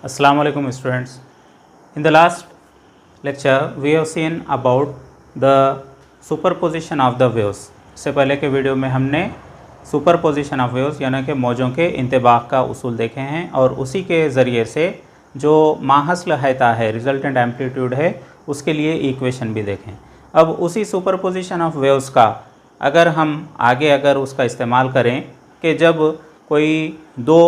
Assalamu alaikum students. In the last lecture we have seen about the superposition of the waves. इससे पहले के video में हमने superposition of waves यानी कि मौजों के इंतबाक का उसूल देखे हैं और उसी के ज़रिए से जो माहसल हैता है रिजल्टेंट एम्पलीट्यूड है उसके लिए इक्वेशन भी देखें। अब उसी सुपरपोजिशन ऑफ वेव्स का अगर उसका इस्तेमाल करें कि जब कोई दो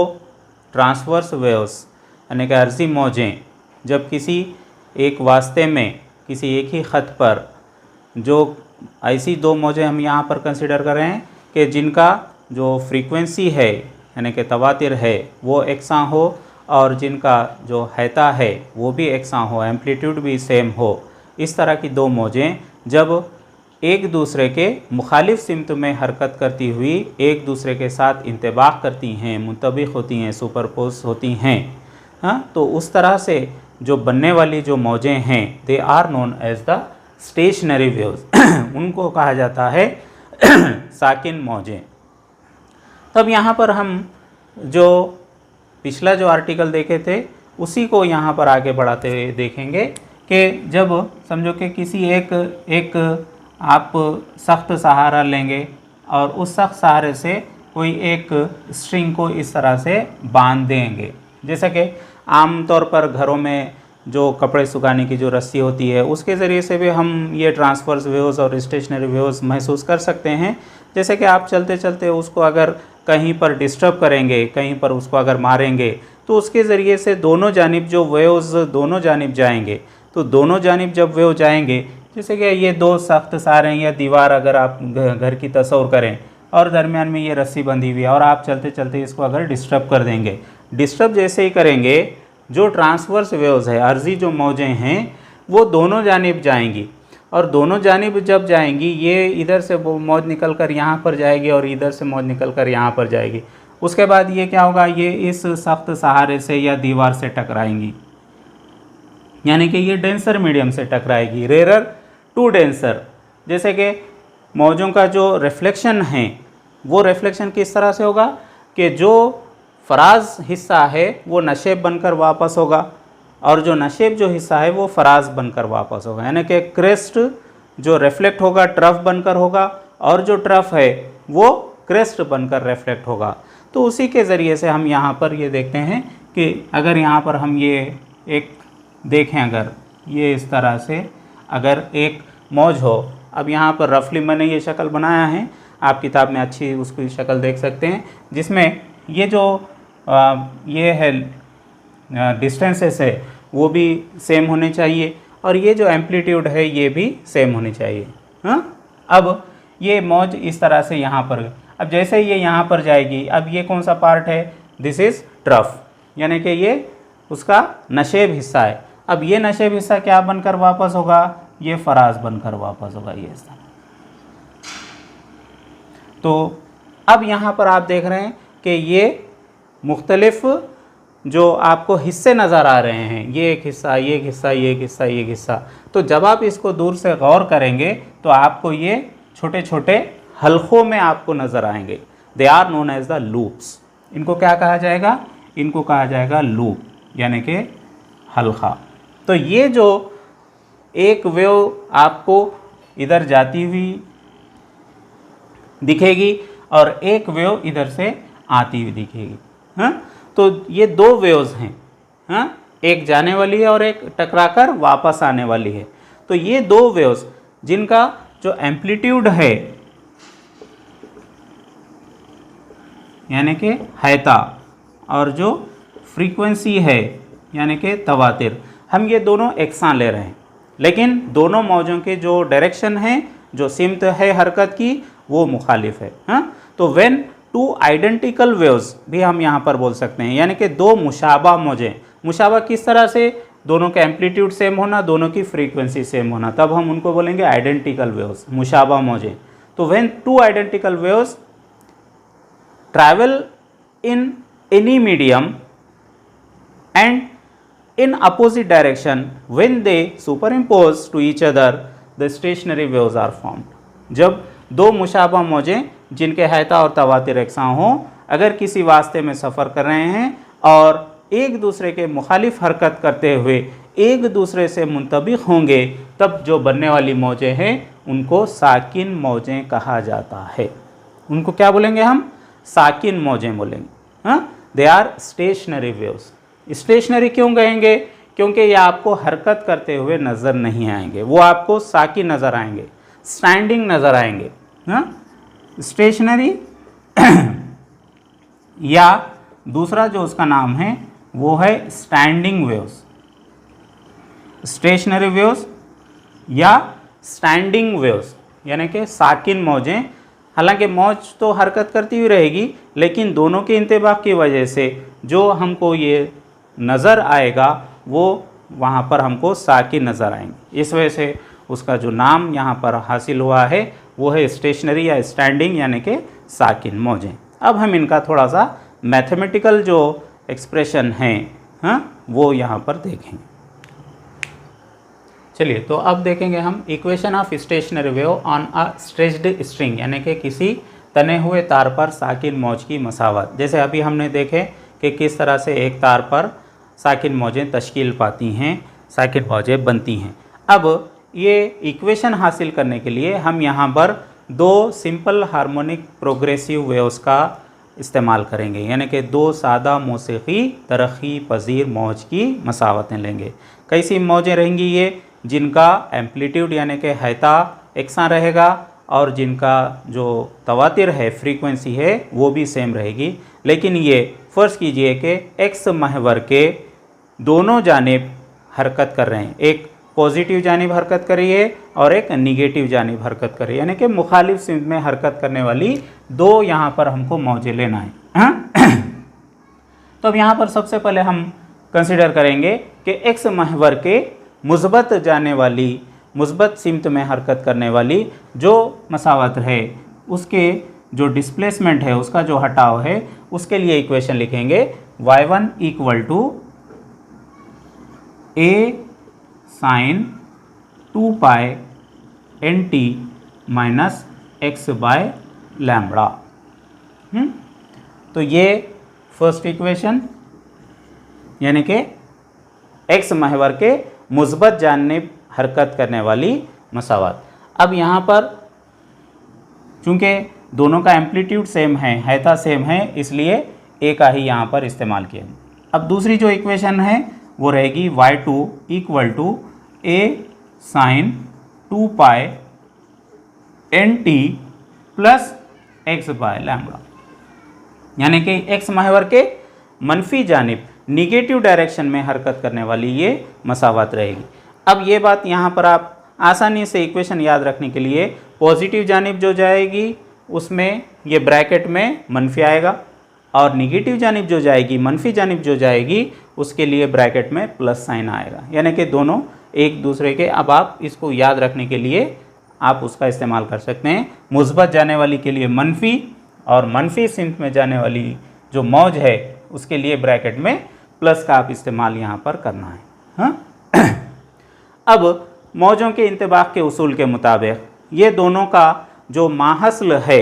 ट्रांसवर्स वेव्स यानी कि अर्जी मौजें जब किसी एक वास्ते में किसी एक ही ख़त पर जो ऐसी दो मौजें हम यहाँ पर कंसिडर कर रहे हैं कि जिनका जो फ्रीक्वेंसी है यानी कि तवातिर है वो एकसां हो और जिनका जो हैता है वो भी एकसां हो, एम्पलीट्यूड भी सेम हो। इस तरह की दो मौजें जब एक दूसरे के मुखालिफ सिमत में हरकत करती हुई एक दूसरे के साथ इंतबाक करती हैं, मुतबिक होती हैं, सुपरपोज होती हैं, हाँ, तो उस तरह से जो बनने वाली जो मौजें हैं they are known as the stationary waves उनको कहा जाता है साकिन मौजें। तब यहाँ पर हम जो पिछला जो आर्टिकल देखे थे उसी को यहाँ पर आगे बढ़ाते हुए देखेंगे कि जब समझो कि किसी एक आप सख्त सहारा लेंगे और उस सख्त सहारे से कोई एक स्ट्रिंग को इस तरह से बांध देंगे, जैसे कि आम तौर पर घरों में जो कपड़े सुखाने की जो रस्सी होती है उसके ज़रिए से भी हम ये ट्रांसवर्स वेव्स और स्टेशनरी वेव्स महसूस कर सकते हैं। जैसे कि आप चलते चलते उसको अगर कहीं पर डिस्टर्ब करेंगे, कहीं पर उसको अगर मारेंगे तो उसके ज़रिए से दोनों जानिब जो वेव्स दोनों जानिब जाएंगे, तो दोनों जानिब जब वेव जाएंगे, जैसे कि ये दो सख्त सारे या दीवार अगर आप घर की तस्वीर करें और दरमियान में ये रस्सी बंधी हुई है और आप चलते चलते इसको अगर डिस्टर्ब कर देंगे, डिस्टर्ब जैसे ही करेंगे जो ट्रांसवर्स वेव्स है अर्जी जो मौजें हैं वो दोनों जानिब जाएंगी और दोनों जानिब जब जाएंगी ये इधर से मौज निकल कर यहाँ पर जाएगी और इधर से मौज निकल कर यहाँ पर जाएगी। उसके बाद ये क्या होगा, ये इस सख्त सहारे से या दीवार से टकराएंगी, यानी कि ये डेंसर मीडियम से टकराएगी, रेरर टू डेंसर। जैसे कि मौजों का जो रिफ्लेक्शन है वो रिफ्लेक्शन किस तरह से होगा कि जो फराज हिस्सा है वो नशेब बनकर वापस होगा और जो नशेब जो हिस्सा है वो फराज बनकर वापस होगा, यानी कि क्रेस्ट जो रिफ्लेक्ट होगा ट्रफ बनकर होगा और जो ट्रफ है वो क्रेस्ट बनकर रिफ्लेक्ट होगा। तो उसी के ज़रिए से हम यहाँ पर ये देखते हैं कि अगर यहाँ पर हम ये एक देखें, अगर ये इस तरह से अगर एक मौज हो, अब यहाँ पर रफली मैंने ये शक्ल बनाया है, आप किताब में अच्छी उसकी शक्ल देख सकते हैं, जिसमें ये जो ये है डिस्टेंसेस है वो भी सेम होने चाहिए और ये जो एम्पलीट्यूड है ये भी सेम होनी चाहिए। हाँ, अब ये मौज इस तरह से यहाँ पर, अब जैसे ये यहाँ पर जाएगी, अब ये कौन सा पार्ट है, दिस इज़ ट्रफ, यानी कि ये उसका नशेब हिस्सा है। अब ये नशेब हिस्सा क्या बनकर वापस होगा, ये फराज बनकर वापस होगा, ये इस तरह। तो अब यहाँ पर आप देख रहे हैं कि ये मुख्तलिफ जो आपको हिस्से नज़र आ रहे हैं, ये एक हिस्सा, ये एक हिस्सा, ये एक हिस्सा, ये एक हिस्सा। तो जब आप इसको दूर से गौर करेंगे तो आपको ये छोटे छोटे हल्कों में आपको नज़र आएंगे। They are known as the loops. इनको क्या कहा जाएगा, इनको कहा जाएगा लूप, यानी कि हल्का। तो ये जो एक वेव आपको इधर जाती हुई दिखेगी और एक वेव इधर से आती हुई दिखेगी। हाँ, तो ये दो वेव्स हैं, हाँ, एक जाने वाली है और एक टकराकर वापस आने वाली है। तो ये दो वेव्स जिनका जो एम्पलीट्यूड है यानी कि हैता और जो फ्रीक्वेंसी है यानी कि तवातिर, हम ये दोनों एकसां ले रहे हैं, लेकिन दोनों मौजों के जो डायरेक्शन है, जो सिमत है हरकत की, वो मुखालिफ है। हाँ, तो व्हेन टू आइडेंटिकल वेव्स भी हम यहाँ पर बोल सकते हैं, यानी कि दो मुशाबा मौजें। मुशाबा किस तरह से, दोनों का एम्पलीट्यूड सेम होना, दोनों की फ्रीक्वेंसी सेम होना, तब हम उनको बोलेंगे आइडेंटिकल वेव्स, मुशाबा मौजें। तो when two identical waves travel in any medium and in opposite direction when they superimpose to each other the stationary waves are formed। जब दो मुशाबा मौजें जिनके हैता और तवातिर एकसां हों अगर किसी वास्ते में सफ़र कर रहे हैं और एक दूसरे के मुखालिफ हरकत करते हुए एक दूसरे से मुंतबिक होंगे, तब जो बनने वाली मौजें हैं उनको साकिन मौजें कहा जाता है। उनको क्या बोलेंगे हम? साकिन मौजें बोलेंगे। हाँ, they are stationary waves. Stationary क्यों कहेंगे? क्योंकि ये आपको हरकत करते हुए नज़र नहीं आएंगे, वो आपको साकिन नज़र आएंगे, स्टैंडिंग नज़र आएंगे। हाँ, स्टेशनरी या दूसरा जो उसका नाम है वो है स्टैंडिंग वेव्स। स्टेशनरी वेव्स या स्टैंडिंग वेव्स यानी कि साकिन मौजें। हालांकि मौज तो हरकत करती हुई रहेगी, लेकिन दोनों के इंतबाक की वजह से जो हमको ये नज़र आएगा वो वहाँ पर हमको साकिन नज़र आएंगे। इस वजह से उसका जो नाम यहाँ पर हासिल हुआ है वो है स्टेशनरी या स्टैंडिंग यानी कि साकिन मौजें। अब हम इनका थोड़ा सा मैथमेटिकल जो एक्सप्रेशन हैं, हाँ, वो यहाँ पर देखेंगे। चलिए, तो अब देखेंगे हम equation of stationary wave on a stretched string यानी कि किसी तने हुए तार पर साकिन मौज की मसावत। जैसे अभी हमने देखे कि किस तरह से एक तार पर साकिन मौजें तश्कील पाती हैं, साकिन मौजें बनती हैं। अब ये इक्वेशन हासिल करने के लिए हम यहाँ पर दो सिंपल हार्मोनिक प्रोग्रेसिव वेव्स का इस्तेमाल करेंगे, यानी कि दो सादा मौसीकी तरक्की पजीर मौज की मसावतें लेंगे। कैसी मौजें रहेंगी ये? जिनका एम्पलीट्यूड यानी कि हैता एकसा रहेगा और जिनका जो तवातिर है, फ्रीक्वेंसी है, वो भी सेम रहेगी। लेकिन ये फ़र्ज़ कीजिए कि एक्स महवर के दोनों जानिब हरकत कर रहे हैं, एक पॉजिटिव जानिब हरकत कर रही है और एक निगेटिव जानिब हरकत कर रही है, यानी कि मुखालिफ सिमत में हरकत करने वाली दो यहाँ पर हमको मौजें लेना है। हाँ? तो अब यहाँ पर सबसे पहले हम कंसिडर करेंगे कि एक्स महवर के मुस्बत जाने वाली, मुस्बत सिमत में हरकत करने वाली जो मसावत है, उसके जो डिस्प्लेसमेंट है, उसका जो हटाव है, उसके लिए इक्वेशन लिखेंगे y1 equal to a sine 2 pi N T minus x by lambda. तो ये फर्स्ट इक्वेशन यानी कि एक्स महवर के मुस्बत जानिब हरकत करने वाली मसावत। अब यहाँ पर चूँकि दोनों का एम्पलीट्यूड सेम है, हैता सेम है, इसलिए ए का ही यहाँ पर इस्तेमाल किया। अब दूसरी जो इक्वेशन है वो रहेगी y2 equal to a sine 2 pi N T plus x by lambda, यानी कि एक्स महवर के मनफी जानिब निगेटिव डायरेक्शन में हरकत करने वाली ये मसावत रहेगी। अब ये बात यहाँ पर आप आसानी से इक्वेशन याद रखने के लिए, पॉजिटिव जानिब जो जाएगी उसमें ये ब्रैकेट में मनफी आएगा और निगेटिव जानिब जो जाएगी, मनफी जानिब जो जाएगी, उसके लिए ब्रैकेट में प्लस साइन आएगा, यानी कि दोनों एक दूसरे के। अब आप इसको याद रखने के लिए आप उसका इस्तेमाल कर सकते हैं। मुस्बत जाने वाली के लिए मनफी और मनफी सिमत में जाने वाली जो मौज है उसके लिए ब्रैकेट में प्लस का आप इस्तेमाल यहाँ पर करना है। हाँ? अब मौजों के इंतबाक के उसूल के मुताबिक ये दोनों का जो माहसल है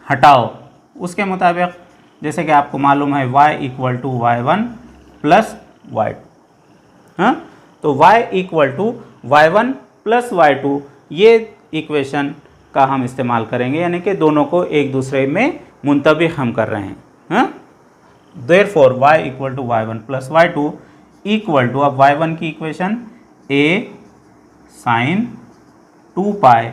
हटाओ, उसके मुताबिक जैसे कि आपको मालूम है y equal to y1 plus y2। हाँ, तो y equal to y1 plus y2 ये इक्वेशन का हम इस्तेमाल करेंगे, यानी कि दोनों को एक दूसरे में मुंतबिक हम कर रहे हैं। हाँ, therefore y equal to y1 plus y2 equal to, अब y1 की equation a sine 2 pi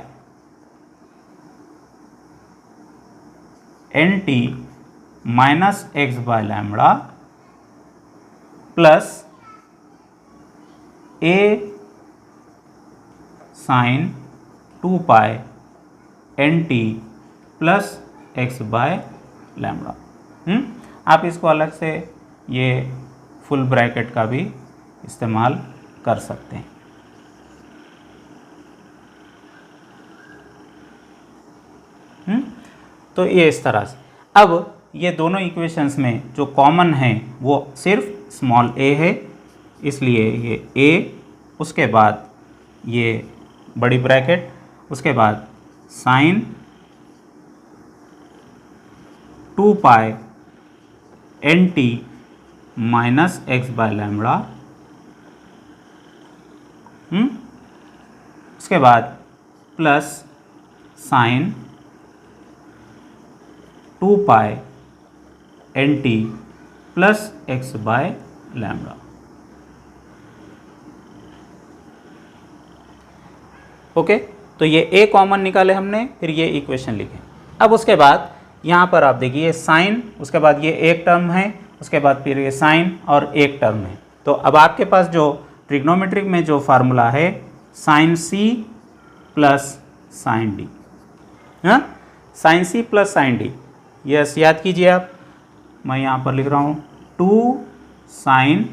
N T minus x by lambda plus a sine 2 pi N T plus x by lambda. आप इसको अलग से ये फुल ब्रैकेट का भी इस्तेमाल कर सकते हैं। तो ये इस तरह से, अब ये दोनों इक्वेशंस में जो कॉमन है वो सिर्फ स्मॉल a है, इसलिए ये a, उसके बाद ये बड़ी ब्रैकेट, उसके बाद sine 2 pi N T minus x by lambda, उसके बाद plus sine 2 pi N T plus x by lambda. Okay, तो ये ए कॉमन निकाले हमने, फिर ये इक्वेशन लिखे। अब उसके बाद यहाँ पर आप देखिए साइन, उसके बाद ये एक टर्म है, उसके बाद फिर ये साइन और एक टर्म है। तो अब आपके पास जो ट्रिग्नोमेट्रिक में जो फार्मूला है sine C plus sine D, हाँ, sine C plus sine D, yes याद कीजिए आप, मैं यहाँ पर लिख रहा हूँ 2 sine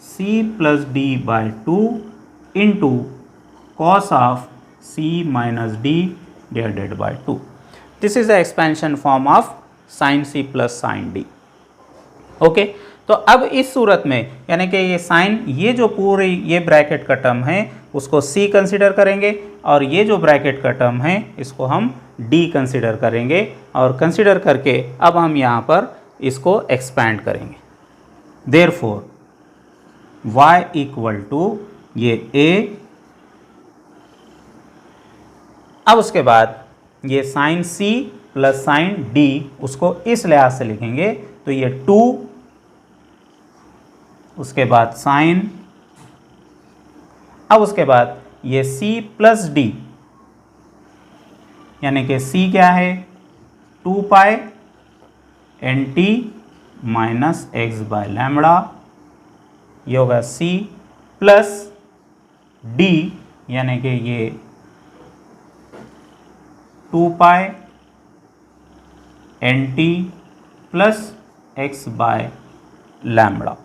C plus D by 2 into cos of c minus d divided by 2. This is the expansion form of sin c plus sin d. Okay, तो अब इस सूरत में यानी कि ये साइन, ये जो पूरे ये ब्रैकेट का टर्म है उसको c कंसिडर करेंगे और ये जो ब्रैकेट का टर्म है इसको हम d कंसिडर करेंगे और कंसिडर करके अब हम यहाँ पर इसको एक्सपैंड करेंगे। Therefore y इक्वल टू ये a, अब उसके बाद ये sine c plus sine d उसको इस लिहाज से लिखेंगे तो ये 2, उसके बाद साइन, अब उसके बाद ये c प्लस d यानी कि c क्या है 2 pi N T minus x by lambda, ये होगा c प्लस d यानी कि ये 2 pi N T plus x by lambda.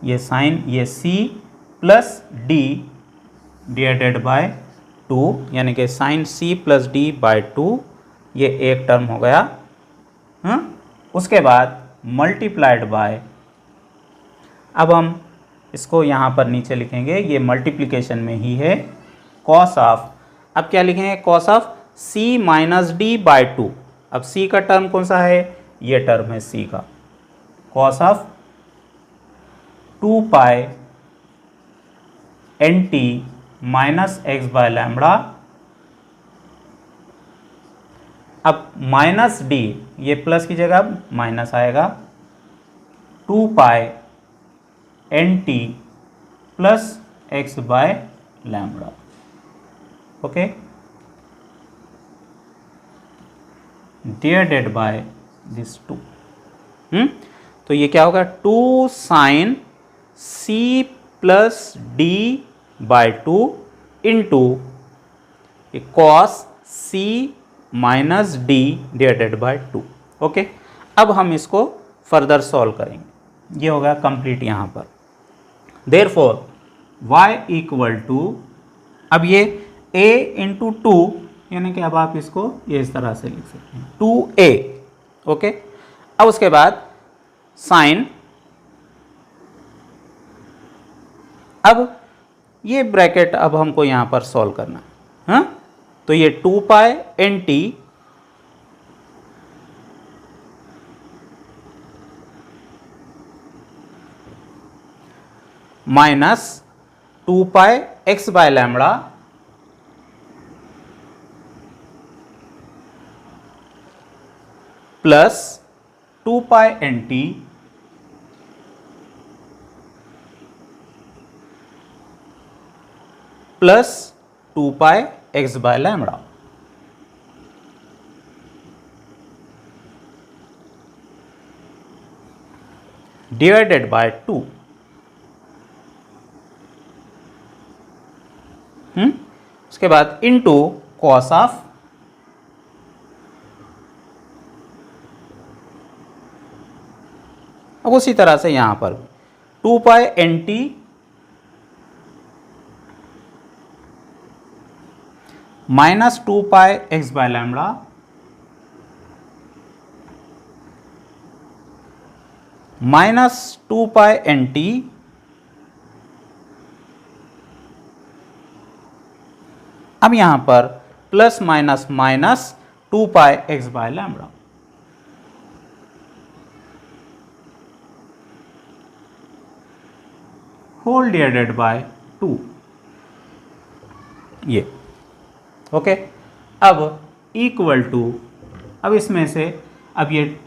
ये साइन ये c plus d divided by 2 यानी कि sine c plus d by 2, ये एक टर्म हो गया। उसके बाद मल्टीप्लाइड बाय, अब हम इसको यहाँ पर नीचे लिखेंगे, ये मल्टीप्लिकेशन में ही है, कॉस ऑफ, अब क्या लिखेंगे cos of c minus D by 2। अब c का टर्म कौन सा है, ये टर्म है c का, cos of 2 pi N T minus x by lambda. अब माइनस डी, ये प्लस की जगह माइनस आएगा, 2 pi N T plus x by lambda. Okay, divided by this 2। तो ये क्या होगा 2 sine C plus D by 2 into cos C minus D divided by 2। Okay, अब हम इसको फर्दर सॉल्व करेंगे, ये होगा कंप्लीट यहाँ पर। Therefore y इक्वल टू, अब ये a इंटू 2 यानी कि अब आप इसको ये इस तरह से लिख सकते हैं 2a। ओके, अब उसके बाद साइन, अब ये ब्रैकेट अब हमको यहाँ पर सॉल्व करना है, हाँ, तो ये 2 pi N T minus 2 pi x by lambda plus 2 pi N T plus 2 pi x by lambda. Divided by 2। उसके बाद इनटू कॉस ऑफ, अब उसी तरह से यहां पर 2 pi N T minus 2 pi x by lambda minus 2 pi N t अब यहां पर plus minus minus 2 pi x by lambda. Whole divided by 2, ये ओके। अब इक्वल टू, अब इसमें से अब ये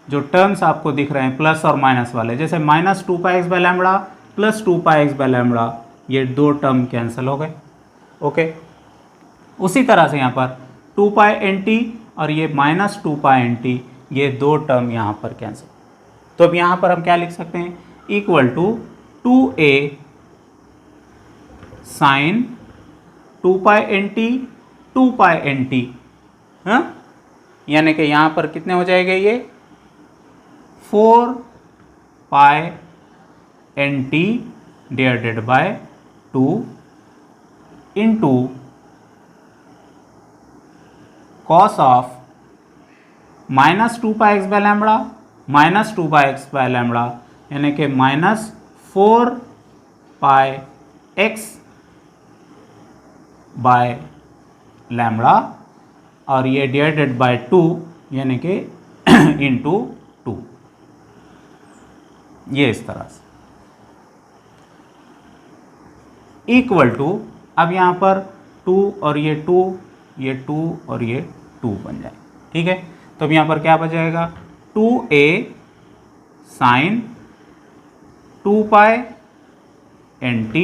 जो टर्म्स आपको दिख रहे हैं प्लस और माइनस वाले, जैसे माइनस 2πx/λ प्लस 2πx/λ, ये दो टर्म कैंसिल हो गए, ओके। उसी तरह से यहाँ पर 2πnt और ये माइनस 2πnt, ये दो टर्म यहाँ पर कैंसिल। तो अब यहाँ पर हम क्या लिख सकते हैं, equal to 2a sine 2πnt 2πnt, हाँ, यानी कि यहाँ पर कितने हो जाएंगे, ये 4πnt divided by 2 into cos of minus 2πx/λ minus 2πx/λ, यानी कि माइनस 4πx/λ और ये डिवाइडेड बाय 2 यानी कि इंटू 2, ये इस तरह से इक्वल टू, अब यहाँ पर 2 और ये 2, ये 2 और ये 2 बन जाए, ठीक है। तो अब यहाँ पर क्या बचेगा, 2a sine 2πnt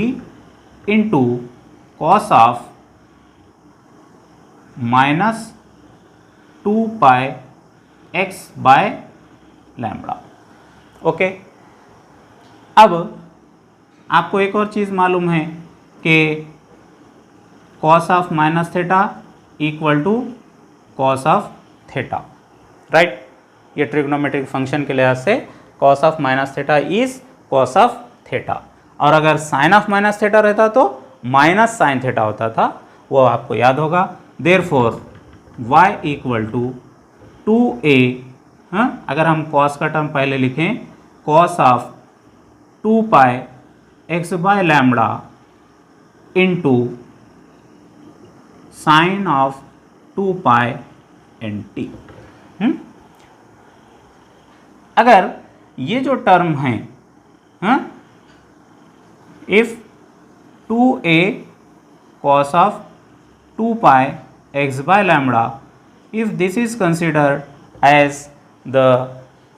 into cos of minus 2πx/λ, okay. अब आपको एक और चीज़ मालूम है कि cos of minus theta equal to cos of theta, right. ये ट्रिग्नोमेट्रिक फंक्शन के लिहाज से cos of minus theta is cos of theta, और अगर साइन ऑफ माइनस थीटा रहता तो माइनस साइन थीटा होता था, वो आपको याद होगा। Therefore y equal to 2a, हाँ, अगर हम कॉस का टर्म पहले लिखें, cos of 2πx/λ into sine of 2πnt। अगर ये जो टर्म है, हाँ, if 2a cos of 2πx/λ, if this is considered as the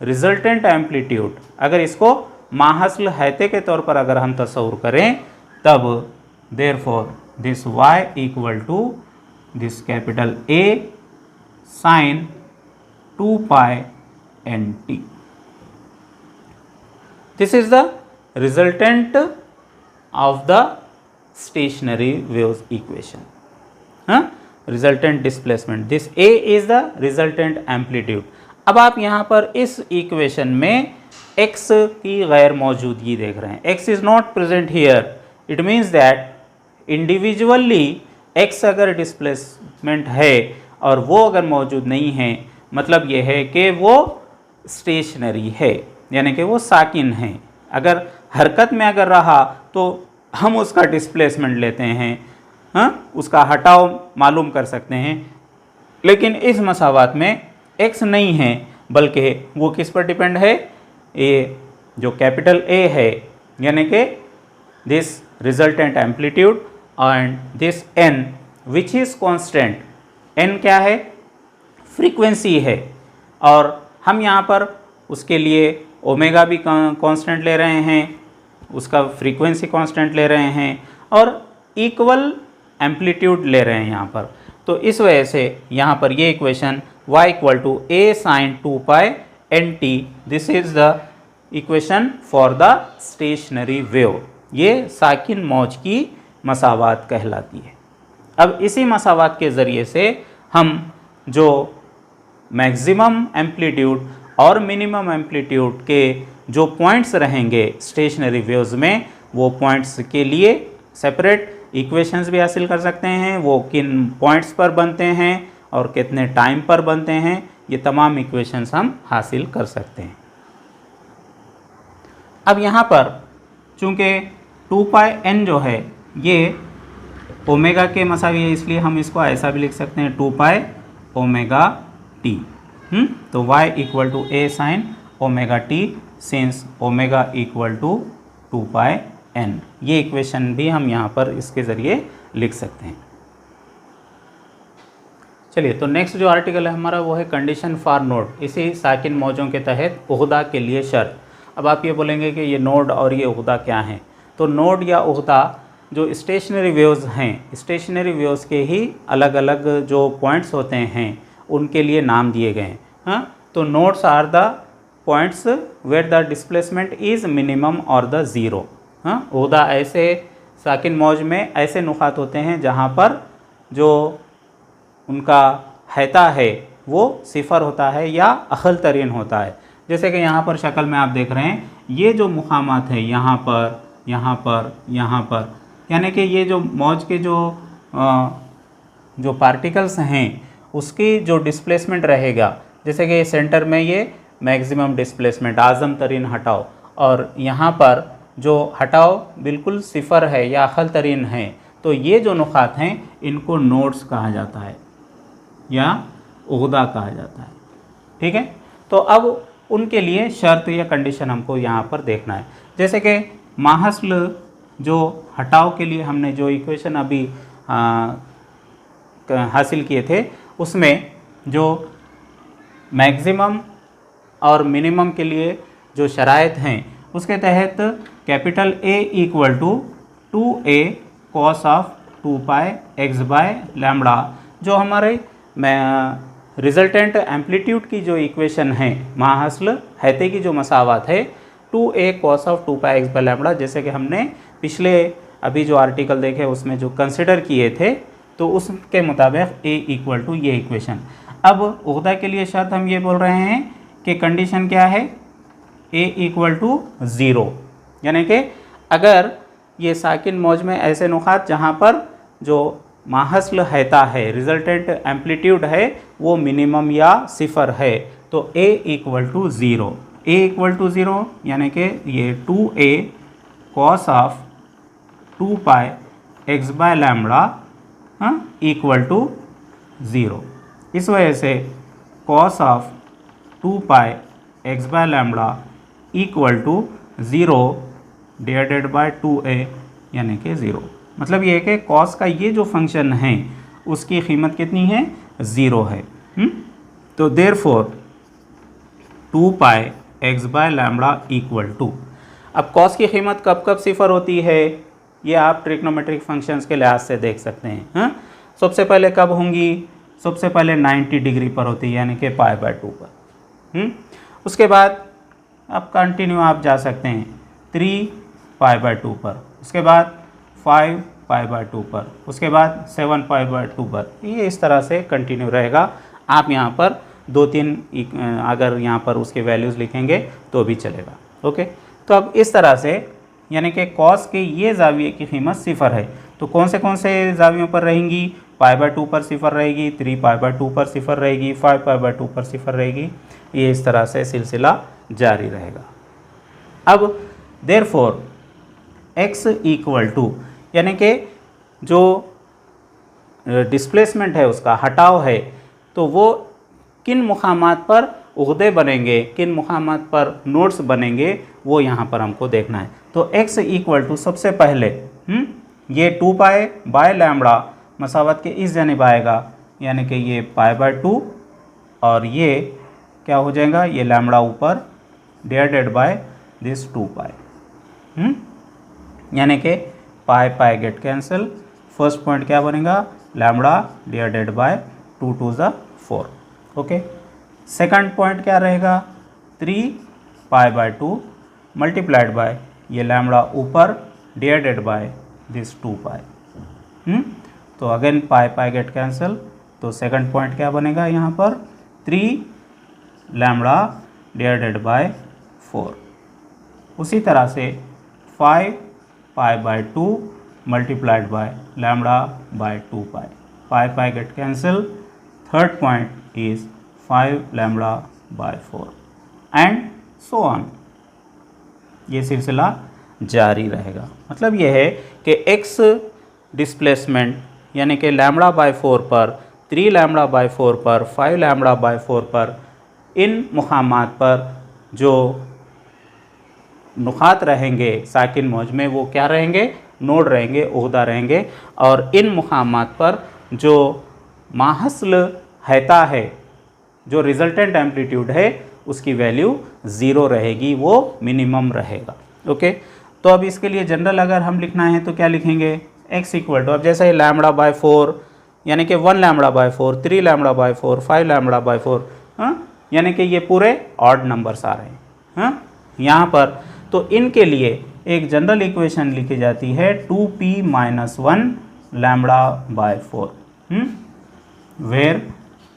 resultant amplitude, अगर इसको माहसल हैते के तौर पर अगर हम तस्वुर करें, तब therefore this y equal to this capital A sin 2πnt. This is the resultant of the stationary waves equation, resultant displacement. This A is the resultant amplitude. अब आप यहाँ पर इस इक्वेशन में x की गैर मौजूदगी देख रहे हैं, x is not present here. It means that individually x अगर डिस्प्लेसमेंट है और वो अगर मौजूद नहीं है, मतलब ये है कि वो स्टेशनरी है, यानी कि वो साकिन है। अगर हरकत में अगर रहा तो हम उसका डिस्प्लेसमेंट लेते हैं, हाँ, उसका हटाव मालूम कर सकते हैं। लेकिन इस मसावात में x नहीं है, बल्कि वो किस पर डिपेंड है, ये जो कैपिटल A है, यानी कि this resultant amplitude and this n which is constant. n क्या है, फ्रीक्वेंसी है, और हम यहाँ पर उसके लिए ओमेगा भी कांस्टेंट ले रहे हैं, उसका फ्रीक्वेंसी कांस्टेंट ले रहे हैं, और इक्वल एम्पलीट्यूड ले रहे हैं यहाँ पर। तो इस वजह से यहाँ पर ये equation y equal to a sin 2πnt, this is the equation for the stationary wave. ये साकिन मौज की मसावात कहलाती है। अब इसी मसावात के ज़रिए से हम जो मैक्सिमम एम्पलीट्यूड और मिनिमम एम्पलीट्यूड के जो पॉइंट्स रहेंगे स्टेशनरी वेव्स में, वो पॉइंट्स के लिए सेपरेट इक्वेशंस भी हासिल कर सकते हैं, वो किन पॉइंट्स पर बनते हैं और कितने टाइम पर बनते हैं, ये तमाम इक्वेशंस हम हासिल कर सकते हैं। अब यहाँ पर चूँकि 2πn जो है ये ओमेगा के मसावी है, इसलिए हम इसको ऐसा भी लिख सकते हैं 2π⍵t। तो y equal to a sine ⍵t since omega equal to 2πn। n। ये इक्वेशन भी हम यहाँ पर इसके ज़रिए लिख सकते हैं। चलिए, तो नेक्स्ट जो आर्टिकल है हमारा वो है कंडीशन फॉर नोड। इसी साकिन मौजों के तहत उहदा के लिए शर्त। अब आप ये बोलेंगे कि ये नोड और ये उहदा क्या हैं। तो नोड या उहदा जो स्टेशनरी वेव्स हैं, स्टेशनरी वेव्स के ही अलग अलग जो पॉइंट्स होते हैं उनके लिए नाम दिए गए हैं। हाँ, तो nodes are the points where the displacement is minimum और द ज़ीरो। हाँ, उहदा ऐसे साकिन मौज में ऐसे नुकात होते हैं जहाँ पर जो उनका हैता है वो सिफ़र होता है या अखल तरीन होता है। जैसे कि यहाँ पर शक्ल में आप देख रहे हैं, ये जो मुकामात है यहाँ पर, यहाँ पर, यहाँ पर, यानी कि ये जो मौज के जो पार्टिकल्स हैं उसकी जो डिस्प्लेसमेंट रहेगा, जैसे कि सेंटर में ये मैक्सिमम डिस्प्लेसमेंट आज़म तरीन हटाओ, और यहाँ पर जो हटाओ बिल्कुल सिफ़र है या अखल तरीन है, तो ये जो नुकात हैं इनको नोड्स कहा जाता है या उहदा कहा जाता है। ठीक है, तो अब उनके लिए शर्त या कंडीशन हमको यहाँ पर देखना है। जैसे कि माहसल जो हटाव के लिए हमने जो इक्वेशन अभी हासिल किए थे, उसमें जो मैक्सिमम और मिनिमम के लिए जो शराइत हैं उसके तहत capital A equal to 2a cos of 2 pi x by lambda, जो हमारे रिजल्टेंट एम्पलीट्यूड की जो इक्वेशन है, माहसल हैते की जो मसावत है 2a cos of 2 pi x by lambda, जैसे कि हमने पिछले अभी जो आर्टिकल देखे उसमें जो कंसिडर किए थे, तो उसके मुताबिक a इक्वल टू ये इक्वेशन। अब उहदा के लिए शर्त हम ये बोल रहे हैं कि कंडीशन क्या है, a इक्वल टू 0, यानी कि अगर ये साकिन मौज में ऐसे नुकात जहाँ पर जो माहसल हैता है, रिजल्टेंट एम्पलीट्यूड है, वो मिनिमम या सिफ़र है, तो a equal to 0। a equal to 0 यानी कि ये 2a cos of 2 pi x by lambda equal to 0। इस वजह से cos of 2 pi x by lambda equal to 0 divided by 2a यानी कि 0। मतलब ये है कि cos का ये जो फंक्शन है उसकी कीमत कितनी है, 0 है। तो therefore 2 pi x by lambda equal to, अब cos की कीमत कब कब सिफ़र होती है ये आप ट्रिग्नोमेट्रिक फंक्शंस के लिहाज से देख सकते हैं। हाँ, सबसे पहले कब होंगी, सबसे पहले 90 डिग्री पर होती है यानी कि पाई बाय 2 पर। उसके बाद अब कंटिन्यू आप जा सकते हैं 3 पाई बाय 2 पर, उसके बाद 5 पाई बाय 2 पर, उसके बाद 7 पाई बाय 2 पर, ये इस तरह से कंटिन्यू रहेगा। आप यहाँ पर 2-3 अगर यहाँ पर उसके वैल्यूज़ लिखेंगे तो भी चलेगा। ओके, तो अब इस तरह से यानी कि cos के ये जाविये की कीमत सिफ़र है, तो कौन से जावियों पर रहेंगी, पाई बाय 2 पर सिफ़र रहेगी, 3 पाई बाय 2 पर सिफ़र रहेगी, 5 पाई बाय 2 पर सिफ़र रहेगी। ये इस तरह से सिलसिला जारी रहेगा। अब देयरफॉर x इक्वल टू, यानी कि जो डिस्प्लेसमेंट है उसका हटाव है, तो वो किन मुकामात पर उहदे बनेंगे, किन मुकामात पर नोड्स बनेंगे, वो यहाँ पर हमको देखना है। तो x इक्वल टू सबसे पहले ये 2 पाई बाय लैम्बडा मसावत के इस जानिब आएगा, यानी कि ये पाई बाय 2 और ये क्या हो जाएगा, ये लैम्बडा ऊपर डिवाइडेड बाय दिस 2 पाई, यानी कि पाई pi get cancel. First point क्या बनेगा, लैम्बडा डिवाइडेड बाय 2 टू ज़ 4। ओके, सेकंड पॉइंट क्या रहेगा, 3 पाई बाय 2 मल्टीप्लाइड बाय ये लैम्बडा ऊपर डिवाइडेड बाय दिस 2 पाई। तो अगेन पाई पाई गेट कैंसिल, तो सेकंड पॉइंट क्या बनेगा यहाँ पर, 3 लैम्बडा डिवाइडेड बाय 4। उसी तरह से 5 pi by 2 multiplied by lambda by 2 pi, pi pi get cancel. Third point is 5 lambda by 4 and so on. ये सिलसिला जारी रहेगा। मतलब ये है कि x डिस्प्लेसमेंट यानी कि लैम्बडा बाय 4 पर, 3 लैम्बडा बाय 4 पर, 5 लैम्बडा बाय 4 पर, इन मुकामात पर जो नुकात रहेंगे साकिन मौज में वो क्या रहेंगे, नोड रहेंगे, ओहदा रहेंगे। और इन मुकामात पर जो माहसल हैता है, जो रिजल्टेंट एम्पलीट्यूड है, उसकी वैल्यू 0 रहेगी, वो मिनिमम रहेगा। ओके, तो अब इसके लिए जनरल अगर हम लिखना है तो क्या लिखेंगे, x इक्वल टू, अब जैसे लैम्बडा बाय 4 यानी कि 1 lambda by 4, 3 lambda by 4, 5 lambda by 4, यानी कि ये पूरे ऑड नंबर्स आ रहे हैं यहाँ पर। तो इनके लिए एक जनरल इक्वेशन लिखी जाती है 2p - 1 लैम्बडा बाय 4, वेयर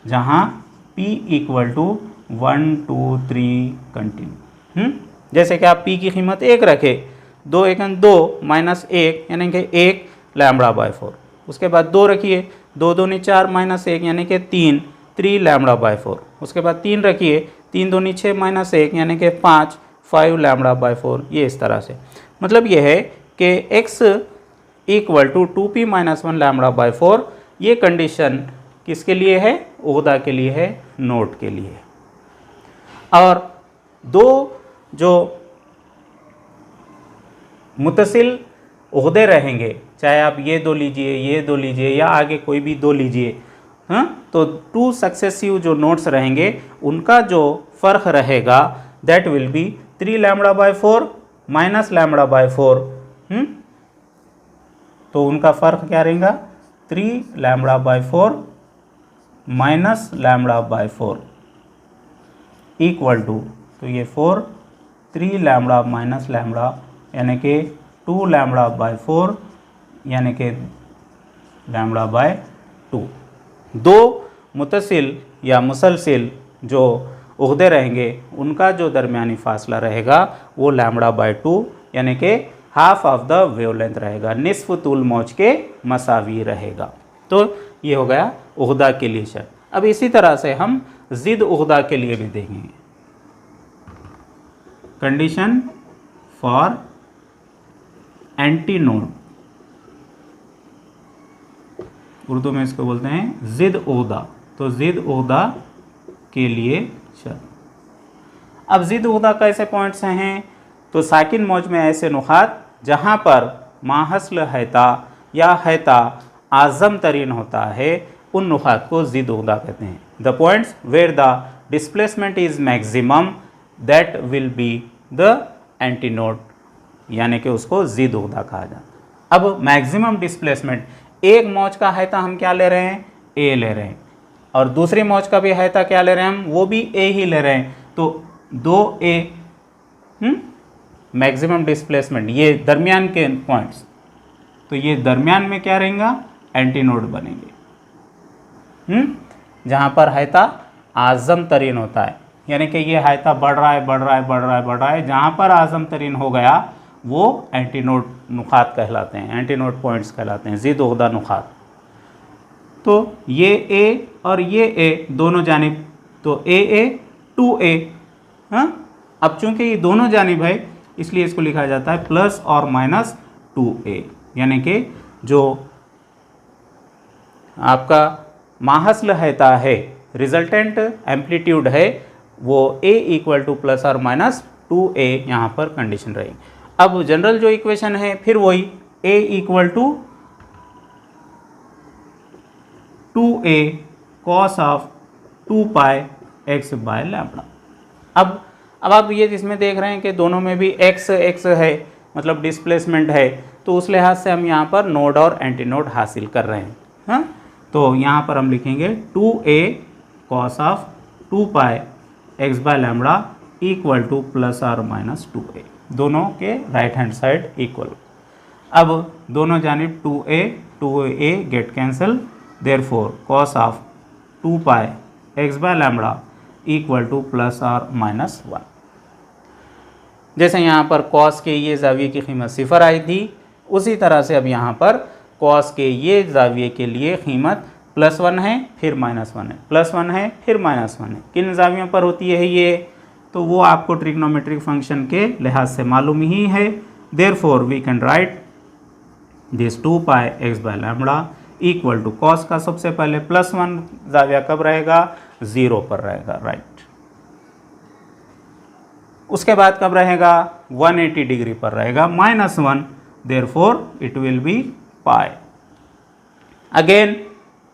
जहाँ p इक्वल टू 1 2 3 कंटिन्यू। जैसे कि आप p की कीमत 1 रखे, 2 1 2 - 1 यानी कि 1 लैम्बडा बाय 4, उसके बाद 2 रखिए, 2 2 4 - 1 यानी कि 3 लैम्बडा बाय 4, उसके बाद 3 रखिए, 3 2 6 - 1 यानी कि 5 लैम्बडा बाय 4। ये इस तरह से मतलब ये है कि x equal to 2p - 1 lambda by 4, ये कंडीशन किसके लिए है, ओहदा के लिए है, नोट के लिए। और दो जो मुतसिल ओहदे रहेंगे, चाहे आप ये दो लीजिए, ये दो लीजिए, या आगे कोई भी दो लीजिए, तो 2 सक्सेसिव जो नोट्स रहेंगे उनका जो फ़र्क रहेगा that will be 3 lambda by 4 minus lambda by 4। तो उनका फ़र्क क्या रहेगा, 3 lambda by 4 minus lambda by 4 equal to, तो ये 4 3 लैम्बडा माइनस लैम्बडा यानी कि 2 लैम्बडा बाय 4 यानी कि लैम्बडा बाय 2। दो मुतसिल या मुसलसिल जो ओहदे रहेंगे उनका जो दरमियानी फासला रहेगा वो लैम्बडा बाय 2 यानी कि हाफ ऑफ द वेवलेंथ रहेगा, निस्फ तुल मौज के मसावी रहेगा। तो ये हो गया ओहदा के लिए शर्त। अब इसी तरह से हम जिद ओहदा के लिए भी देखेंगे। कंडीशन फॉर एंटीनोड, उर्दू में इसको बोलते हैं जिद ओहदा। तो जिद ओहदा के लिए शर्त। अब जिद ओहदा कैसे पॉइंट्स हैं, तो साकिन मौज में ऐसे नुकात जहाँ पर माहसल हैता या हैता आज़म तरीन होता है उन नुकात को जिद ओहदा कहते हैं। The points where the displacement is maximum that will be the antinode, यानी कि उसको जिद ओहदा कहा जाता है। अब मैक्सिमम डिस्प्लेसमेंट, एक मौज का हैता हम क्या ले रहे हैं, ए ले रहे हैं, और दूसरी मौज का भी हैता क्या ले रहे हैं हम, वो भी ए ही ले रहे हैं। तो 2a मैक्सिमम डिस्प्लेसमेंट, ये दरमियान के पॉइंट्स, तो ये दरमियान में क्या रहेगा, एंटीनोड बनेंगे, जहाँ पर हैता आज़म तरीन होता है, यानी कि ये हैता बढ़ रहा है बढ़ रहा है बढ़ रहा है बढ़ रहा है, जहाँ पर आज़म तरीन हो गया वो एंटीनोड नुकात कहलाते हैं, एंटीनोड पॉइंट्स कहलाते हैं, जिद ओहदा नुकात। तो ये ए और ये ए दोनों जानिब, तो ए 2a, अब चूंकि ये दोनों जानिब है इसलिए इसको लिखा जाता है प्लस और माइनस 2a, यानी कि जो आपका माहसल हैता है, रिजल्टेंट एम्पलीट्यूड है, वो a इक्वल टू प्लस और माइनस 2a यहाँ पर कंडीशन रहेगी। अब जनरल जो इक्वेशन है फिर वही a equal to 2a cos of 2 pi x by lambda. अब आप ये इसमें देख रहे हैं कि दोनों में भी x है, मतलब डिस्प्लेसमेंट है, तो उस लिहाज से हम यहाँ पर नोड और एंटीनोड हासिल कर रहे हैं। तो यहाँ पर हम लिखेंगे 2a cos of 2 pi x by lambda equal to plus और माइनस 2a, दोनों के राइट हैंड साइड इक्वल। अब दोनों जानिब 2a get cancel, therefore cos of 2 pi x by lambda equal to plus और माइनस 1। जैसे यहाँ पर cos के ये ज़ाविये की कीमत 0 आई थी, उसी तरह से अब यहाँ पर cos के ये ज़ाविये के लिए कीमत +1 है फिर -1 है, +1 है फिर -1 है। किन ज़ावियों पर होती है ये, तो वो आपको ट्रिग्नोमेट्रिक फंक्शन के लिहाज से मालूम ही है। Therefore we can write this 2 pi x by lambda equal to cos का सबसे पहले +1 ज़ाविया कब रहेगा, 0 पर रहेगा, राइट। उसके बाद कब रहेगा, 180 डिग्री पर रहेगा, -1, therefore it will be pi. Again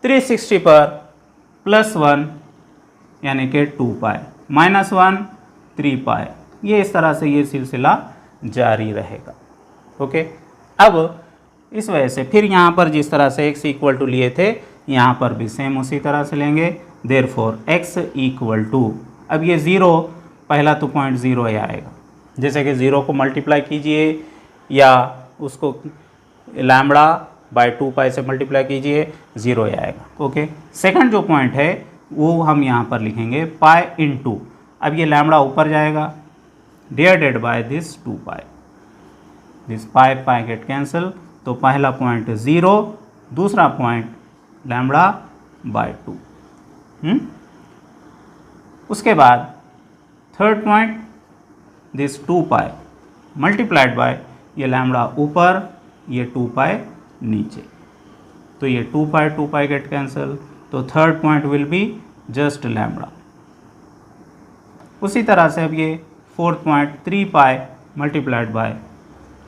360 पर +1 यानी कि 2 पाई, -1 3 पाई, ये इस तरह से ये सिलसिला जारी रहेगा। ओके, अब इस वजह से फिर यहाँ पर जिस तरह से x इक्वल टू लिए थे यहाँ पर भी सेम उसी तरह से लेंगे, देयरफॉर x इक्वल टू, अब ये 0 पहला तो पॉइंट 0 ही आएगा, जैसे कि 0 को मल्टीप्लाई कीजिए या उसको लैम्बडा बाय 2 पाई से मल्टीप्लाई कीजिए, 0 ही आएगा। ओके, सेकंड जो पॉइंट है वो हम यहाँ पर लिखेंगे पाई इनटू, अब ये लैम्बडा ऊपर जाएगा, divided by this 2 pi, this pi pi get cancel, तो पहला पॉइंट 0, दूसरा पॉइंट लैम्बडा बाय 2। उसके बाद third point this 2 pi multiplied by ये लैम्बडा ऊपर, ये 2 पाई नीचे, तो ये 2 पाई गेट कैंसिल, तो third point will be just lambda. उसी तरह से अब ये fourth point 3 pi multiplied by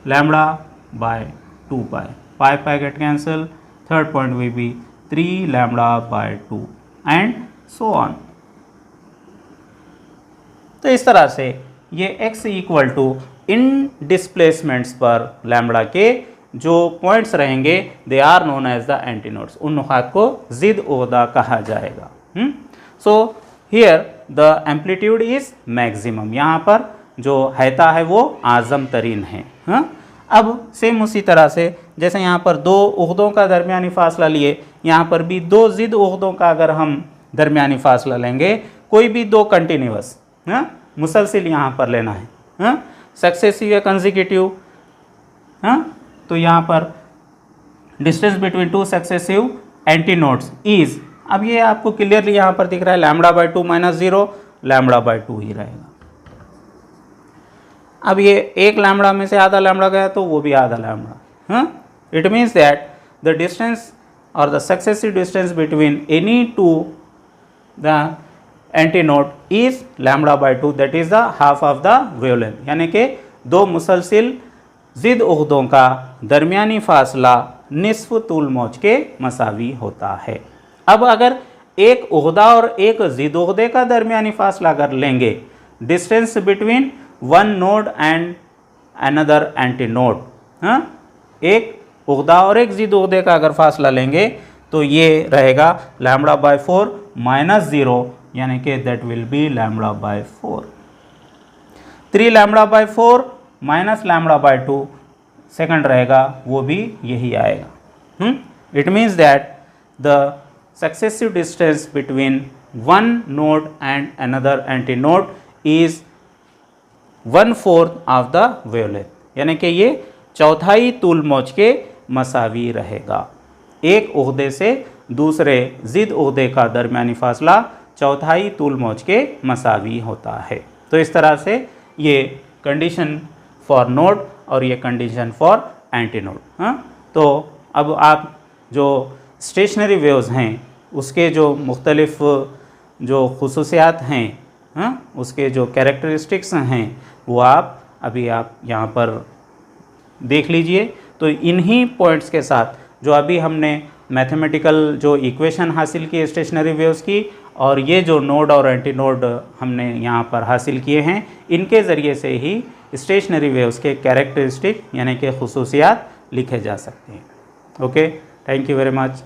lambda by 2 pi, pi get cancel, third point will be 3 lambda by 2 and so on. तो इस तरह से ये x equal to in displacements पर लैम्बडा के जो पॉइंट्स रहेंगे they are known as the antinodes, उन नुकात को जिद ओहदा कहा जाएगा। So here the amplitude is maximum, यहाँ पर जो हैता है वो आज़म तरीन है। अब सेम उसी तरह से जैसे यहाँ पर 2 उहदों का दरमियानी फासला लिए, यहाँ पर भी 2 जिद उहदों का अगर हम दरमियानी फासला लेंगे, कोई भी 2 कंटिन्यूअस मुसलसिल यहाँ पर लेना है, सक्सेसिव या कंसेक्यूटिव, तो यहाँ पर distance between 2 successive antinodes is, अब ये आपको क्लियरली यहाँ पर दिख रहा है लैम्बडा बाय 2 -0, लैम्बडा बाय 2 ही रहेगा। अब ये एक लैम्बडा में से आधा लैम्बडा गया तो वो भी आधा lambda, it means that the distance और the successive distance between any 2 the antinode is lambda by 2, that is the half of the wavelength, यानी कि 2 मुसलसिल जिद उहदों का दरमियानी फासला निस्फ तूल मौज के मसावी होता है। अब अगर एक उहदा और एक जिद उहदे का दरमियानी फासला अगर लेंगे, distance between one node and another anti node, एक उहदा और एक जिद उहदे का अगर फासला लेंगे तो ये रहेगा लैम्बडा बाय 4 -0, यानी कि that will be lambda by 4। 3 lambda by 4 minus lambda by 2 second रहेगा, वो भी यही आएगा। It means that the successive distance between one node and another anti node is 1/4 of the wavelength, यानी कि ये चौथाई तूल मौज के मसावी रहेगा। एक उहदे से दूसरे जिद उहदे का दरमियानी फासला चौथाई तूल मौज के मसावी होता है। तो इस तरह से ये कंडीशन फॉर नोड और ये कंडीशन फॉर एंटी नोड। तो अब आप जो स्टेशनरी वेव्स हैं उसके जो मुख्तलिफ जो खुसूसियात हैं, उसके जो कैरेक्टरिस्टिक्स हैं वो आप यहाँ पर देख लीजिए। तो इन्हीं पॉइंट्स के साथ जो अभी हमने मैथमेटिकल जो इक्वेशन हासिल की स्टेशनरी वेव्स की, और ये जो नोड और एंटी नोड हमने यहाँ पर हासिल किए हैं, इनके ज़रिए से ही स्टेशनरी वेव्स के कैरेक्टरिस्टिक यानी कि खुसूसियात लिखे जा सकते हैं। Okay, thank you very much.